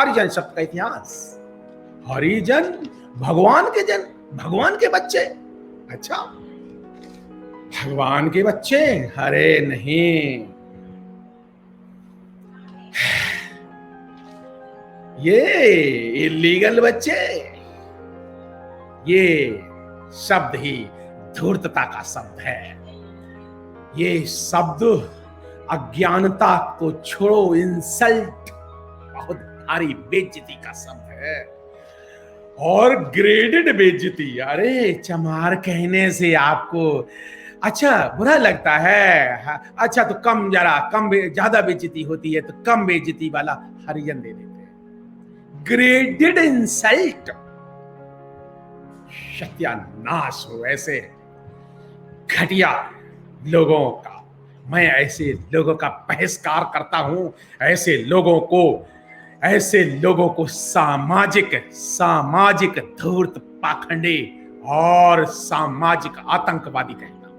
हरिजन शब्द का इतिहास। हरिजन भगवान के जन, भगवान के बच्चे। अच्छा, भगवान के बच्चे? अरे नहीं, ये इलीगल बच्चे। ये शब्द ही धूर्तता का शब्द है। ये शब्द अज्ञानता को छोड़ो, इंसल्ट, बहुत भारी बेइज्जती का शब्द है। और ग्रेडेड बेइज्जती। अरे चमार कहने से आपको अच्छा बुरा लगता है? अच्छा तो कम, जरा कम, ज्यादा बेइज्जती होती है तो कम बेइज्जती वाला हरिजन दे देते हैं। Graded insult. सत्यानाश हो ऐसे घटिया लोगों का। मैं ऐसे लोगों का बहिष्कार करता हूं। ऐसे लोगों को सामाजिक धूर्त, पाखंडी और सामाजिक आतंकवादी कहता हूं।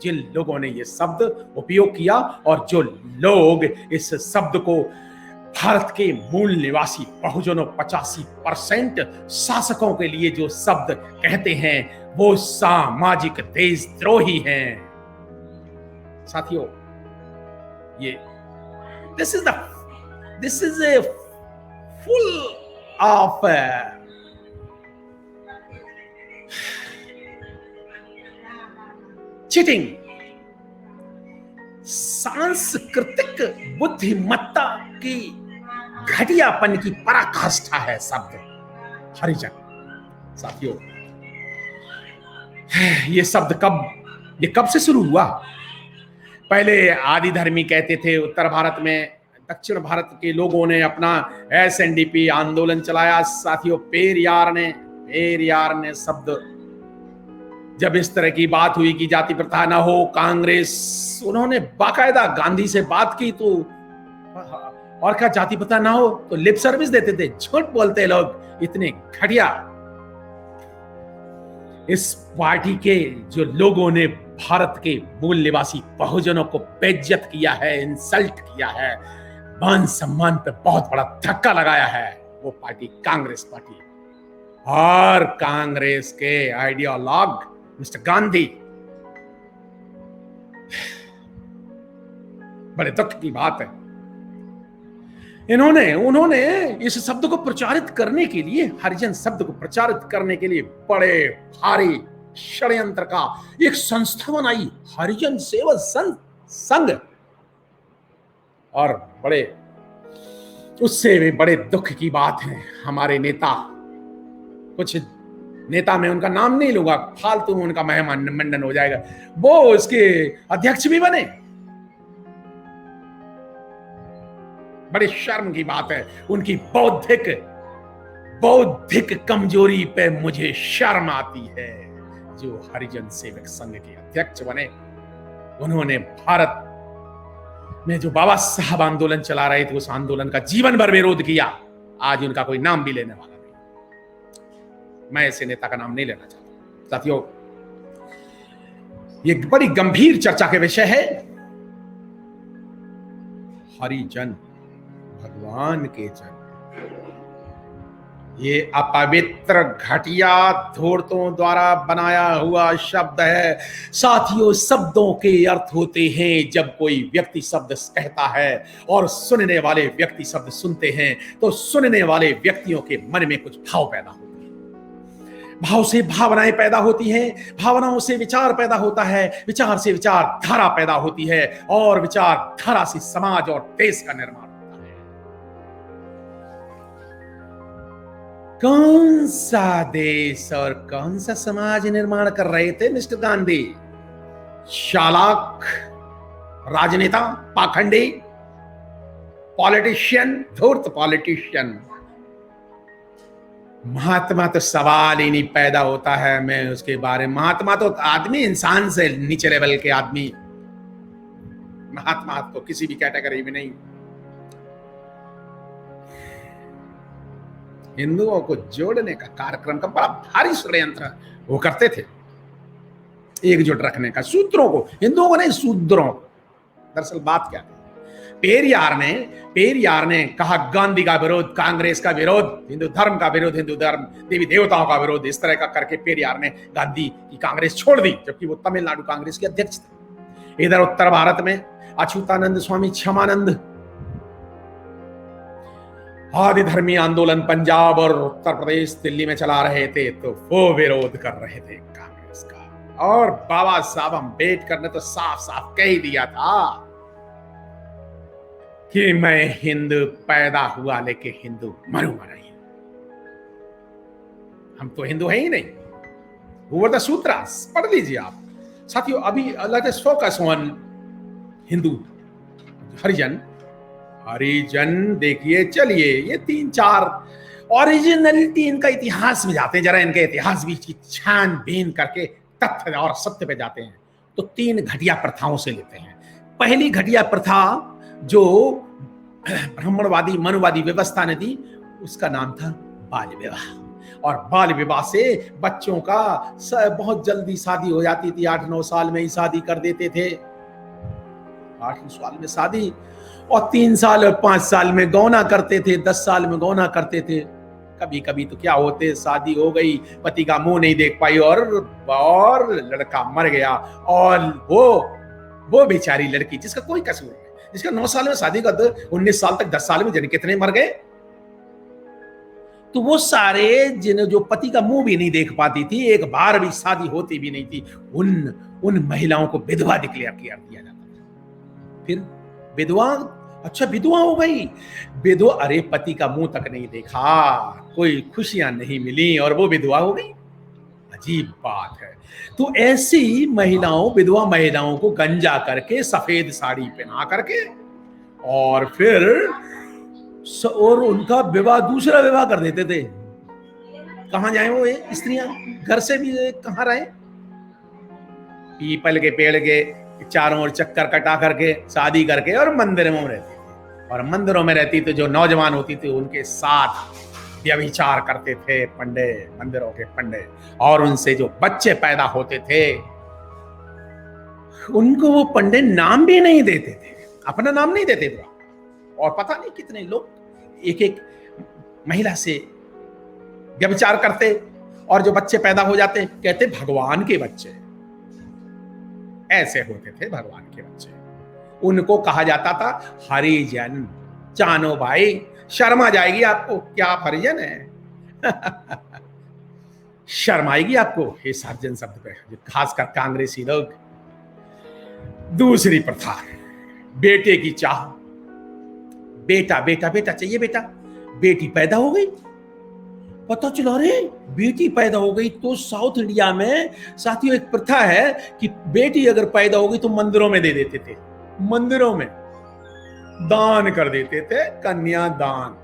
जिन लोगों ने ये शब्द उपयोग किया और जो लोग इस शब्द को भारत के मूल निवासी बहुजनों 85% शासकों के लिए जो शब्द कहते हैं वो सामाजिक देशद्रोही हैं। साथियों, ये this is a full of cheating, सांस्कृतिक बुद्धिमत्ता की घटियापन की पराकाष्ठा है शब्द हरिजन। साथियों, ये कब से शुरू हुआ? पहले आदि धर्मी कहते थे उत्तर भारत में। दक्षिण भारत के लोगों ने अपना SNDP आंदोलन चलाया। साथियों, पेरियार ने शब्द, जब इस तरह की बात हुई कि जाति प्रथा ना हो, कांग्रेस, उन्होंने बाकायदा गांधी से बात की तो और क्या जाति प्रथा ना हो तो लिप सर्विस देते थे। झूठ बोलते लोग, इतने घटिया। इस पार्टी के जो लोगों ने भारत के मूल निवासी बहुजनों को बेइज्जत किया है, इंसल्ट किया है, मान सम्मान पे बहुत बड़ा धक्का लगाया है, वो पार्टी कांग्रेस पार्टी। और कांग्रेस के आइडियोलॉग मिस्टर गांधी, बड़े दुख की बात है, उन्होंने इस शब्द को प्रचारित करने के लिए, हरिजन शब्द को प्रचारित करने के लिए बड़े भारी षड्यंत्र का एक संस्था बनाई, हरिजन सेवा संघ। और बड़े, उससे भी बड़े दुख की बात है, हमारे नेता, कुछ नेता में उनका नाम नहीं लूंगा, फालतू में उनका मेहमान मंडन हो जाएगा, वो इसके अध्यक्ष भी बने। बड़ी शर्म की बात है। उनकी बौद्धिक कमजोरी पे मुझे शर्म आती है। जो हरिजन सेवक संघ के अध्यक्ष बने, उन्होंने भारत में जो बाबा साहब आंदोलन चला रहे थे उस आंदोलन का जीवन भर विरोध किया। आज उनका कोई नाम भी लेने वाला नहीं। मैं ऐसे नेता का नाम नहीं लेना चाहता। साथियों, ये बड़ी गंभीर चर्चा के विषय है। हरिजन भगवान के जन, ये अपवित्र, घटिया, धूर्तों द्वारा बनाया हुआ शब्द है। साथियों, शब्दों के अर्थ होते हैं। जब कोई व्यक्ति शब्द कहता है और सुनने वाले व्यक्ति शब्द सुनते हैं तो सुनने वाले व्यक्तियों के मन में कुछ भाव पैदा होते हैं, भाव से भावनाएं पैदा होती हैं, भावनाओं से विचार पैदा होता है, विचार से विचारधारा पैदा होती है और विचारधारा से समाज और देश का निर्माण। कौन सा देश और कौन सा समाज निर्माण कर रहे थे मिस्टर गांधी? चालाक राजनेता, पाखंडी पॉलिटिशियन, धूर्त पॉलिटिशियन। महात्मा तो सवाल ही नहीं पैदा होता है मैं उसके बारे में। महात्मा तो आदमी, इंसान से नीचे लेवल के आदमी। महात्मा तो किसी भी कैटेगरी में नहीं। हिंदुओं को जोड़ने का कार्यक्रम का बड़ा भारी षड्यंत्र वो करते थे, एकजुट रखने का, शूद्रों को, हिंदुओं को नहीं, शूद्रों को। दरअसल बात क्या थी? पेरियार ने कहा गांधी का विरोध, कांग्रेस का विरोध, हिंदू धर्म का विरोध, हिंदू धर्म देवी देवताओं का विरोध, इस तरह का करके पेरियार ने गांधी की कांग्रेस छोड़ दी, जबकि वो तमिलनाडु कांग्रेस के अध्यक्ष थे। इधर उत्तर भारत में अच्युतानंद स्वामी क्षमानंद आदि धर्मी आंदोलन पंजाब और उत्तर प्रदेश दिल्ली में चला रहे थे, तो वो विरोध कर रहे थे कांग्रेस का। और बाबा साहब अम्बेडकर ने तो साफ साफ कह ही दिया था कि मैं हिंदू पैदा हुआ लेकिन हिंदू मरूंगा नहीं। हम तो हिंदू हैं ही नहीं। Who were the Sutras? पढ़ लीजिए आप साथियों। अभी let us focus on Hindu हरिजन देखिए। चलिए ये 3-4 ओरिजिनलिटी इनका इतिहास में जाते हैं, जरा इनके इतिहास बीच की छानबीन करके तथ्य और सत्य पे जाते हैं। तो 3 घटिया प्रथाओं से लेते हैं। पहली घटिया प्रथा जो ब्राह्मणवादी मनुवादी व्यवस्था ने दी, उसका नाम था बाल विवाह। और बाल विवाह से बच्चों का बहुत जल्दी शादी हो जाती थी, 8-9 साल में ही शादी कर देते थे। 8 साल में शादी, और 3 साल और 5 साल में गौना करते थे, 10 साल में गौना करते थे। कभी कभी तो क्या होते, शादी हो गई, पति का मुंह नहीं देख पाई और लड़का मर गया, और वो बेचारी लड़की जिसका कोई कसूर नहीं, जिसका 9 साल में शादी कर दो, 19 साल तक 10 साल में जाने कितने मर गए। तो वो सारे जिन्हें जो पति का मुंह भी नहीं देख पाती थी, एक बार भी शादी होती भी नहीं थी, उन महिलाओं को विधवा डिक्लेयर किया जाता था। फिर विधवा, अच्छा विधवा हो गई, विधवा, अरे पति का मुंह तक नहीं देखा, कोई खुशियां नहीं मिली और वो विधवा हो गई। अजीब बात है। तो ऐसी महिलाओं, विधवा महिलाओं को गंजा करके, सफेद साड़ी पहना करके, और फिर और उनका विवाह, दूसरा विवाह कर देते थे। कहां जाए वो स्त्रियां, घर से भी कहां रहे। पीपल के पेड़ के चारों ओर चक्कर कटा करके शादी करके और मंदिरों में रहती थी। और मंदिरों में रहती तो जो नौजवान होती थी उनके साथ व्यभिचार करते थे पंडे, मंदिरों के पंडे। और उनसे जो बच्चे पैदा होते थे उनको वो पंडे नाम भी नहीं देते थे, अपना नाम नहीं देते थे। और पता नहीं कितने लोग एक महिला से व्यभिचार करते, और जो बच्चे पैदा हो जाते कहते भगवान के बच्चे। ऐसे होते थे भगवान के बच्चे। उनको कहा जाता था हरिजन। जानो भाई, शर्म आ जाएगी आपको, क्या आप हरिजन हैं? शर्म आएगी आपको इस हरिजन शब्द पे, खासकर कांग्रेसी लोग। दूसरी प्रथा, बेटे की चाह। बेटा बेटा बेटा चाहिए, बेटा। बेटी पैदा हो गई, पता चला रे बेटी पैदा हो गई, तो साउथ इंडिया में साथियों एक प्रथा है कि बेटी अगर पैदा हो गई तो मंदिरों में दे देते थे, मंदिरों में दान कर देते थे, कन्यादान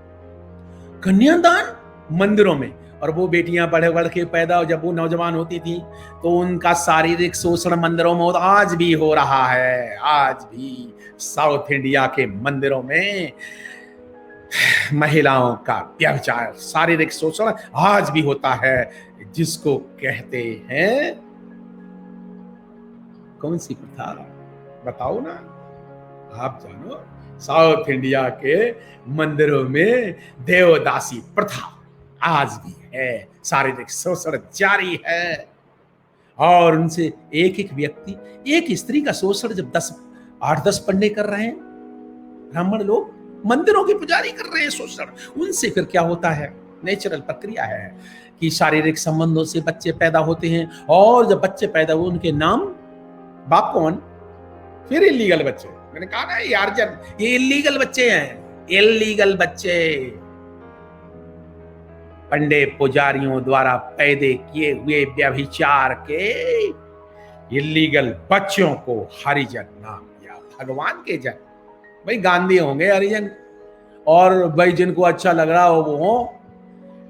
मंदिरों में। और वो बेटियां बढ़ के पैदा, जब वो नौजवान होती थी तो उनका शारीरिक शोषण मंदिरों में आज भी हो रहा है। आज भी साउथ इंडिया के मंदिरों में महिलाओं का व्यभिचार, शारीरिक शोषण आज भी होता है, जिसको कहते हैं कौन सी प्रथा, बताओ ना, आप जानो। साउथ इंडिया के मंदिरों में देवदासी प्रथा आज भी है, शारीरिक शोषण जारी है। और उनसे एक व्यक्ति, एक स्त्री का शोषण जब 8-10 पंडे कर रहे हैं, ब्राह्मण लोग मंदिरों के पुजारी कर रहे हैं शोषण, उनसे फिर क्या होता है? नेचुरल प्रक्रिया है कि शारीरिक संबंधों से बच्चे पैदा होते हैं, और जब बच्चे पैदा हुए उनके नाम बाप कौन? फिर इलीगल बच्चे। मैंने कहा ना यार, जब ये इलीगल बच्चे हैं, इलीगल बच्चे पंडे पुजारियों द्वारा पैदा किए हुए व्यभिचार के इलीगल बच्चों को हरिजन नाम दिया, भगवान के जन। भाई गांधी होंगे हरिजन, और भाई जिनको अच्छा लग रहा हो वो हो।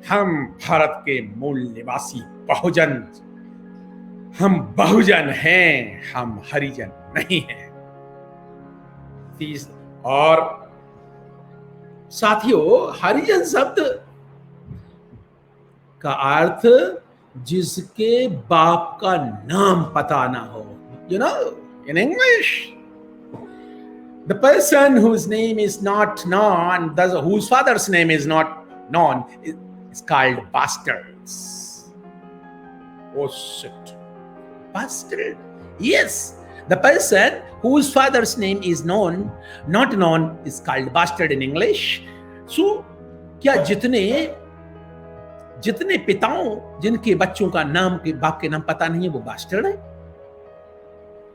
हम भारत के मूल निवासी बहुजन, हम बहुजन हैं, हम हरिजन नहीं हैं। और साथियों, हरिजन शब्द का अर्थ जिसके बाप का नाम पता ना हो, you know, in English The person whose name is not known, whose father's name is not known, is called bastards. Oh shit. Bastard. Yes. The person whose father's name is not known, is called bastard in English. So, क्या जितने पिताओं जिनके बच्चों का नाम के बाप के नाम पता नहीं है वो बास्टर्ड है?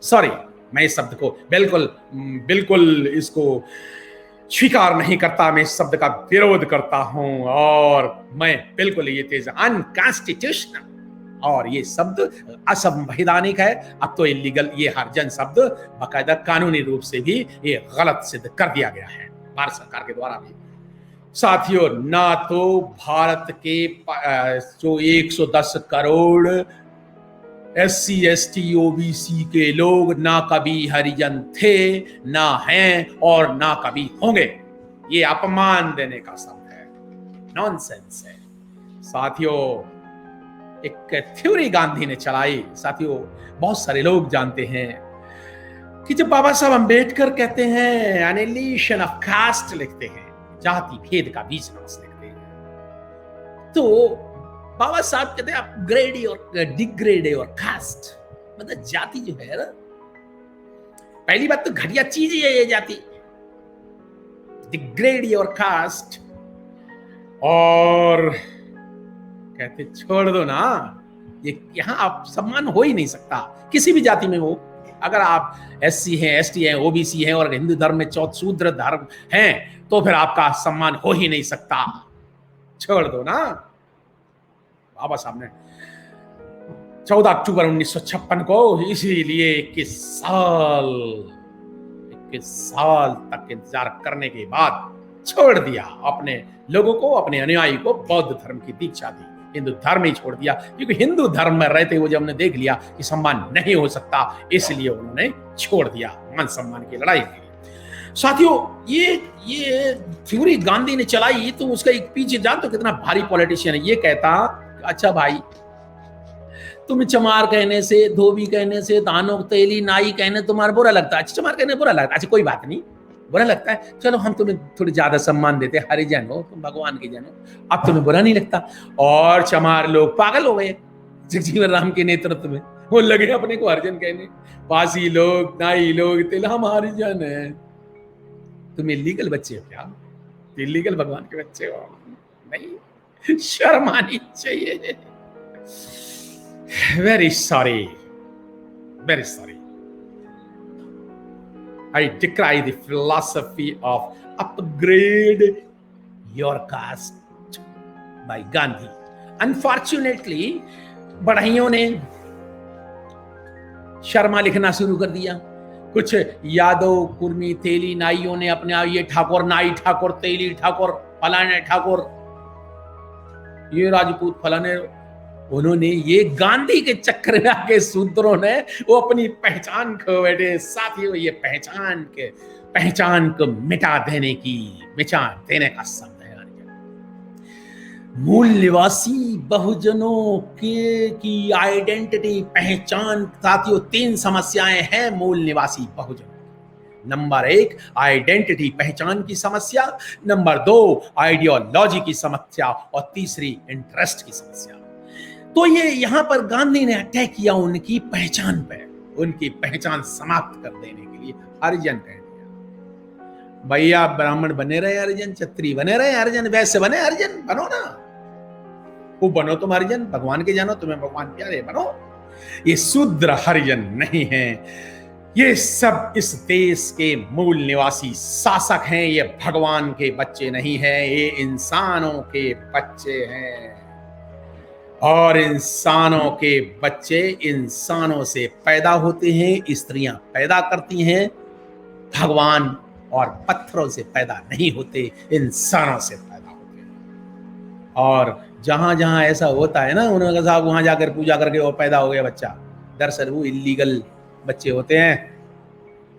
सॉरी, मैं इस शब्द को बिल्कुल इसको स्वीकार नहीं करता, मैं इस शब्द का विरोध करता हूं और मैं बिल्कुल ये चीज अनकॉन्स्टिट्यूशनल और ये शब्द असंवैधानिक है। अब तो इलीगल, ये हरिजन शब्द बाकायदा कानूनी रूप से भी ये गलत सिद्ध कर दिया गया है भारत सरकार के द्वारा भी। साथियों, ना तो भारत के जो 110 करोड़ SC ST OBC के लोग ना कभी हरिजन थे, ना हैं और ना कभी होंगे। ये अपमान देने का शब्द है, नॉनसेंस है। साथियों, एक थ्योरी गांधी ने चलाई। साथियों, बहुत सारे लोग जानते हैं कि जब बाबा साहब अंबेडकर कहते हैं एनिहिलेशन ऑफ कास्ट लिखते हैं, जाति भेद का बीज नाश लिखते हैं, तो बाबा साहब कहते हैं अपग्रेड और डिग्रेड और कास्ट, मतलब जाति जो है ना, पहली बात तो घटिया चीज ही है ये जाति, डिग्रेड और कास्ट। और कहते छोड़ दो ना, ये यहां आप सम्मान हो ही नहीं सकता किसी भी जाति में हो। अगर आप SC हैं, ST हैं, OBC हैं और हिंदू धर्म में शूद्र धर्म हैं तो फिर आपका सम्मान हो ही नहीं सकता। छोड़ दो ना। बाबा साहब ने 14 अक्टूबर 1956 को इसीलिए 21 साल तक इंतजार करने के बाद छोड़ दिया अपने लोगों को, अपने अनुयायी को बौद्ध धर्म की दीक्षा दी, हिंदू धर्म ही छोड़ दिया। क्योंकि हिंदू धर्म में रहते हुए जब हमने देख लिया कि सम्मान नहीं हो सकता, इसलिए उन्होंने छोड़ दिया मान सम्मान की लड़ाई के लिए। साथियों, ये थ्योरी गांधी ने चलाई तो उसका एक पीछे जान तो कितना भारी पॉलिटिशियन है। ये कहता, अच्छा भाई, तुम चमार कहने से, धोबी कहने से, दानो तेली नाई कहने तुम्हारा बुरा लगता है, अच्छा चमार कहने बुरा लगता है, अच्छा कोई बात नहीं, बुरा लगता है, चलो हम तुम्हें थोड़ी ज्यादा सम्मान देते हैं, हरिजन हो तुम, भगवान के जन हो, अब तुम्हें बुरा नहीं लगता। और चमार लोग पागल हो गए जगजीवन राम के नेतृत्व में, वो लगे अपने को हरिजन कहने। पासी लोग, नाई लोग, तेल हम हरिजन है। तुम इलीगल बच्चे हो क्या? इलीगल भगवान के बच्चे हो? नहीं, शर्म आनी चाहिए। Very sorry, very sorry. I decry the philosophy of upgrade your caste by Gandhi. Unfortunately, बढ़इयों ने शर्मा लिखना शुरू कर दिया। कुछ यादव, कुर्मी, तेली, नाइयों ने अपने आप ये ठाकुर, नाई ठाकुर, तेली ठाकुर, फलाने ठाकुर, ये राजपूत फलाने, उन्होंने ये गांधी के चक्कर में आके शूद्रों ने वो अपनी पहचान खो बैठे। साथियों, ये पहचान को मिटा देने का शब्द है। मूल निवासी बहुजनों की आइडेंटिटी, पहचान। साथियों, 3 समस्याएं हैं मूल निवासी बहुजनों। नंबर 1 आइडेंटिटी, पहचान की समस्या, नंबर 2 आइडियोलॉजी की समस्या और तीसरी इंटरेस्ट की समस्या। तो ये यहां पर गांधी ने अटैक किया उनकी पहचान पे, उनकी पहचान समाप्त कर देने के लिए हरिजन कह दिया। भैया ब्राह्मण बने रहे हरिजन, क्षत्रिय बने रहे हरिजन, वैश्य बने हरिजन, बनो ना, वो बनो तुम हरिजन, भगवान के जानो, तुम्हें भगवान प्यारे बनो। ये शूद्र हरिजन नहीं है, ये सब इस देश के मूल निवासी शासक हैं। ये भगवान के बच्चे नहीं हैं, ये इंसानों के बच्चे हैं। और इंसानों के बच्चे इंसानों से पैदा होते हैं, स्त्रियां पैदा करती हैं, भगवान और पत्थरों से पैदा नहीं होते, इंसानों से पैदा होते हैं। और जहां जहां ऐसा होता है ना, उन्होंने कहा वहां जाकर पूजा करके वो पैदा हो गया बच्चा, दरअसल वो इलीगल बच्चे होते हैं,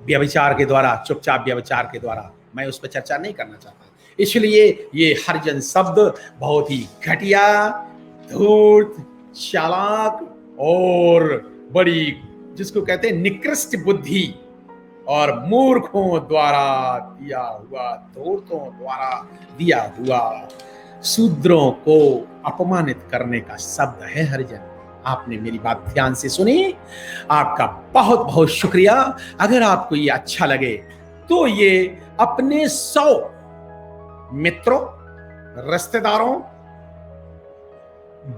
व्यभिचार के द्वारा, चुपचाप व्यभिचार के द्वारा। मैं उस पर चर्चा नहीं करना चाहता। इसलिए ये हरिजन शब्द बहुत ही घटिया, धूर्त, चालाक और बड़ी, जिसको कहते हैं निकृष्ट बुद्धि और मूर्खों द्वारा दिया हुआ, धूर्तों द्वारा दिया हुआ, शूद्रों को अपमानित करने का शब्द है हरिजन। आपने मेरी बात ध्यान से सुनी, आपका बहुत बहुत शुक्रिया। अगर आपको ये अच्छा लगे तो ये अपने 100 मित्रों, रिश्तेदारों,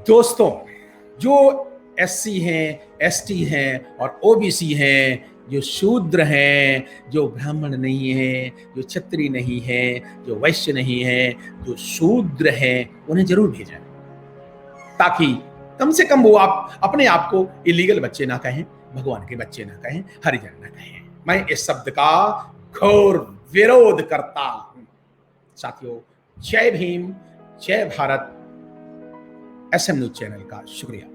दोस्तों जो एससी हैं, एसटी हैं और ओबीसी हैं, जो शूद्र हैं, जो ब्राह्मण नहीं हैं, जो क्षत्रिय नहीं हैं, जो वैश्य नहीं हैं, जो शूद्र हैं, उन्हें जरूर भेजें, ताकि कम से कम वो आप अपने आप को इलीगल बच्चे ना कहें, भगवान के बच्चे ना कहें, हरिजन ना कहें। मैं इस शब्द का घोर विरोध करता हूं। साथियों, जय भीम, जय भारत। SM न्यूज चैनल का शुक्रिया।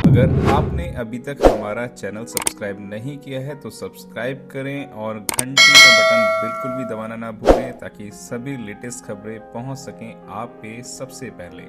अगर आपने अभी तक हमारा चैनल सब्सक्राइब नहीं किया है तो सब्सक्राइब करें और घंटी का बटन बिल्कुल भी दबाना ना भूलें, ताकि सभी लेटेस्ट खबरें पहुंच सकें आप पे सबसे पहले।